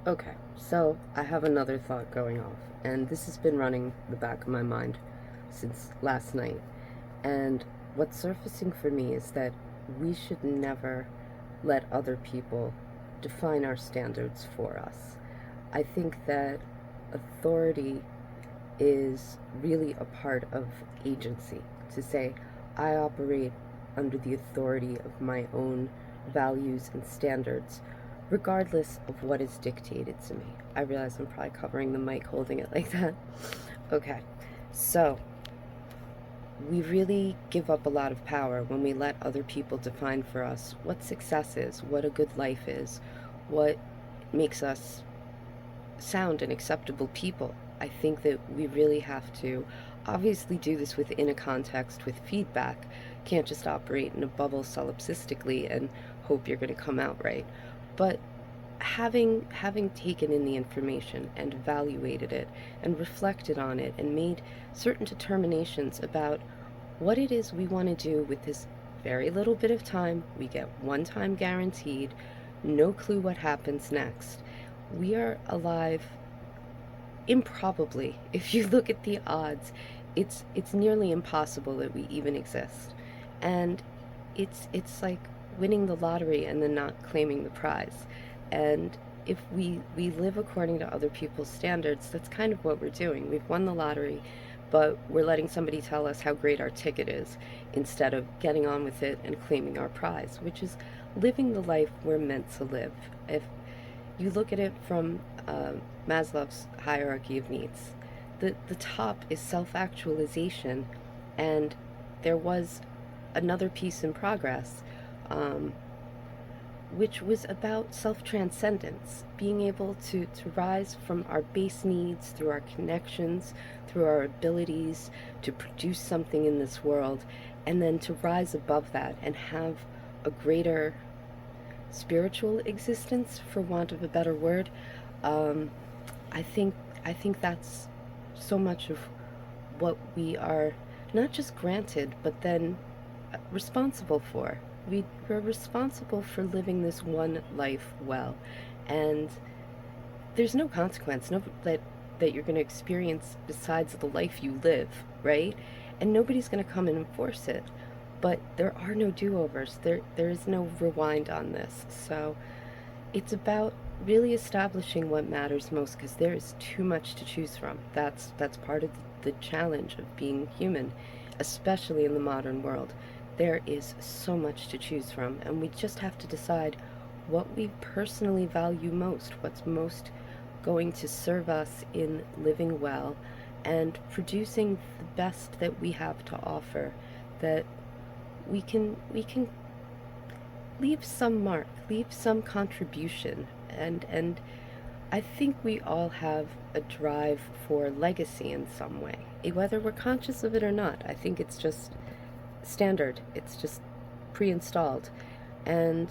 Okay, so I have another thought going off, and this has been running the back of my mind since last night. And what's surfacing for me is that we should never let other people define our standards for us. I think that authority is really a part of agency. To say, I operate under the authority of my own values and standards, regardless of what is dictated to me. I realize I'm probably covering the mic holding it like that. Okay, so we really give up a lot of power when we let other people define for us what success is, what a good life is, what makes us sound and acceptable people. I think that we really have to obviously do this within a context with feedback. Can't just operate in a bubble solipsistically and hope you're going to come out right. But having taken in the information and evaluated it and reflected on it and made certain determinations about what it is we want to do with this very little bit of time, we get one time guaranteed, no clue what happens next. We are alive improbably. If you look at the odds, it's nearly impossible that we even exist. And it's like winning the lottery and then not claiming the prize. And if we live according to other people's standards, that's kind of what we're doing. We've won the lottery, but we're letting somebody tell us how great our ticket is instead of getting on with it and claiming our prize, which is living the life we're meant to live. If you look at it from Maslow's hierarchy of needs, the top is self-actualization, and there was another piece in progress, um, which was about self-transcendence, being able to rise from our base needs through our connections, through our abilities to produce something in this world, and then to rise above that and have a greater spiritual existence, for want of a better word. Um, I think I think that's so much of what we are not just granted, but then responsible for. We're responsible for living this one life well, and there's no consequence, no that you're going to experience besides the life you live, right? And nobody's going to come and enforce it. But there are no do-overs. There is no rewind on this. So it's about really establishing what matters most, because there is too much to choose from. That's part of the challenge of being human, especially in the modern world. There is so much to choose from, and we just have to decide what we personally value most, what's most going to serve us in living well and producing the best that we have to offer, that we can leave some mark, leave some contribution, and I think we all have a drive for legacy in some way, whether we're conscious of it or not. I think it's just standard. It's just pre-installed. And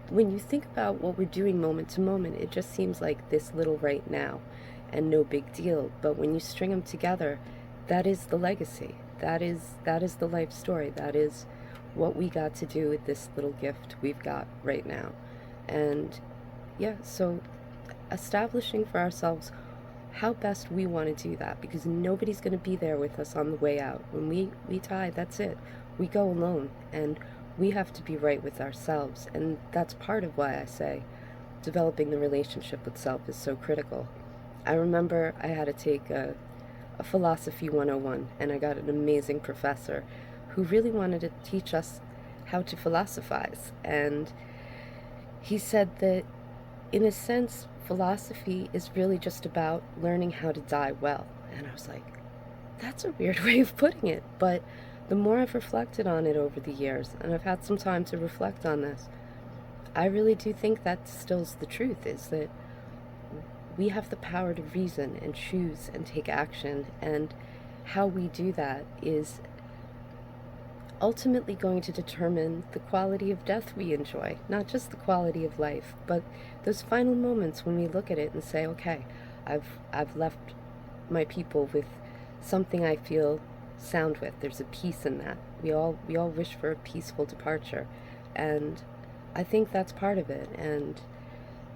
when you think about what we're doing moment to moment, it just seems like this little right now and no big deal. But when you string them together, that is the legacy. That is the life story. That is what we got to do with this little gift we've got right now. And yeah, so establishing for ourselves how best we want to do that, because nobody's going to be there with us on the way out. When we die, that's it. We go alone, and we have to be right with ourselves. And that's part of why I say developing the relationship with self is so critical. I remember I had to take a philosophy 101, and I got an amazing professor who really wanted to teach us how to philosophize. And he said that, in a sense, philosophy is really just about learning how to die well. And I was like, that's a weird way of putting it. But the more I've reflected on it over the years, and I've had some time to reflect on this, I really do think that stills the truth, is that we have the power to reason and choose and take action. And how we do that is ultimately going to determine the quality of death we enjoy, not just the quality of life, but those final moments when we look at it and say, okay, I've left my people with something I feel sound with. There's a peace in that. We all wish for a peaceful departure, and I think that's part of it. And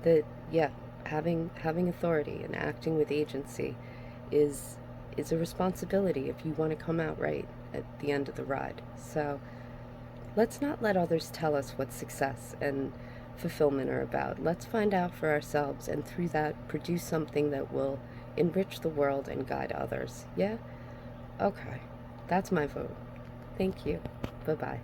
that yeah, having authority and acting with agency is is a responsibility if you want to come out right at the end of the ride. So let's not let others tell us what success and fulfillment are about. Let's find out for ourselves and through that produce something that will enrich the world and guide others. Yeah? Okay. That's my vote. Thank you. Bye bye.